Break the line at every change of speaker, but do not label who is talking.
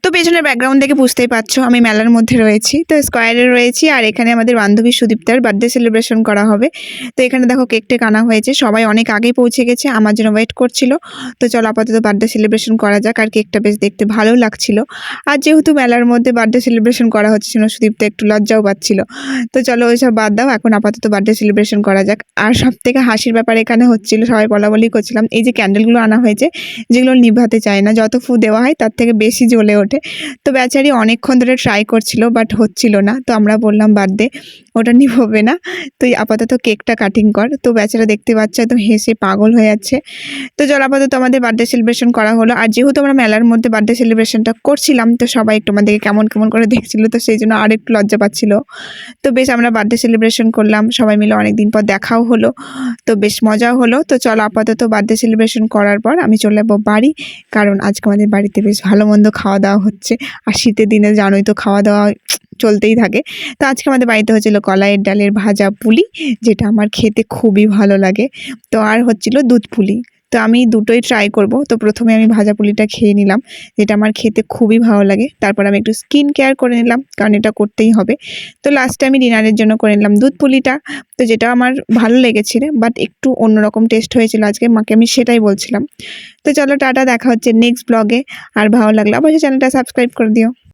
তো পেছনের ব্যাকগ্রাউন্ড থেকে বুঝতেই পারছো আমি মেলার মধ্যে রয়েছি, তো স্কোয়ারে রয়েছি। আর এখানে আমাদের বান্ধবী সুদীপ্তার বার্থডে সেলিব্রেশন করা হবে। তো এখানে দেখো কেক টেক আনা হয়েছে, সবাই অনেক আগেই পৌঁছে গেছে, আমার জন্য ওয়েট করছিল। তো চলো আপাতত বার্থডে সেলিব্রেশন করা যাক। আর কেকটা বেশ দেখতে ভালো লাগছিল। আর যেহেতু মেলার মধ্যে বার্থডে সেলিব্রেশন করা হচ্ছিল, সুদীপ্তা একটু লজ্জাও পাচ্ছিল। তো চলো ওইসব বাদ দাও, এখন আপাতত বার্থডে সেলিব্রেশন করা যাক। আর সব থেকে হাসির ব্যাপার এখানে হচ্ছিল, সবাই বলাবলি করছিলাম, এই যে ক্যান্ডেলগুলো আনা হয়েছে যেগুলো নিভাতে চায় না, যত ফু দেওয়া হয় তার থেকে বেশি জ্বলে ওঠে। তো বেচারি অনেকক্ষণ ধরে ট্রাই করছিল, বাট হচ্ছিল না। তো আমরা বললাম বার্থডে ওটা নিভবে না, তুই আপাতত কেকটা কাটিং কর। তো বেচারা দেখতে পাচ্ছে তো হেসে পাগল হয়ে যাচ্ছে। তো চল আপাতত আমাদের বার্থডে সেলিব্রেশন করা হলো। আর যেহেতু আমরা মেলার মধ্যে বার্থডে সেলিব্রেশনটা করছিলাম, তো সবাই একটু আমাদেরকে কেমন কেমন করে দেখছিল, তো সেই জন্য আর একটু লজ্জা পাচ্ছিল। তো বেশ আমরা বার্থডে সেলিব্রেশন করলাম সবাই মিলে, অনেকদিন পর দেখাও হলো, তো বেশ মজাও হলো। তো চলো আপাতত বার্থডে সেলিব্রেশন করার পর আমি চলে যাবো বাড়ি, কারণ আজকে আমাদের বাড়িতে বেশ ভালো মন্দ খাওয়া দাওয়া হচ্ছে। আর শীতের দিনে জানোই তো খাওয়া দাওয়া চলতেই থাকে। তো আজকে আমাদের বাড়িতে হচ্ছিল কলাইয়ের ডালের ভাজা পুলি, যেটা আমার খেতে খুবই ভালো লাগে। তো আর হচ্ছিল দুধ পুলি। তো আমি দুটোই ট্রাই করব। তো প্রথমে আমি ভাজা পুলিটা খেয়ে নিলাম, যেটা আমার খেতে খুবই ভালো লাগে। তারপর আমি একটু স্কিন কেয়ার করে নিলাম, কারণ এটা করতেই হবে। তো লাস্টে আমি ডিনারের জন্য করে নিলাম দুধ পুলিটা, তো যেটা আমার ভালো লেগেছিল, বাট একটু অন্যরকম টেস্ট হয়েছিল আজকে, মাকে আমি সেটাই বলছিলাম। তো চলো টাটা, দেখা হচ্ছে নেক্সট ব্লগে। আর ভালো লাগলে অবশ্যই চ্যানেলটা সাবস্ক্রাইব করে দিও।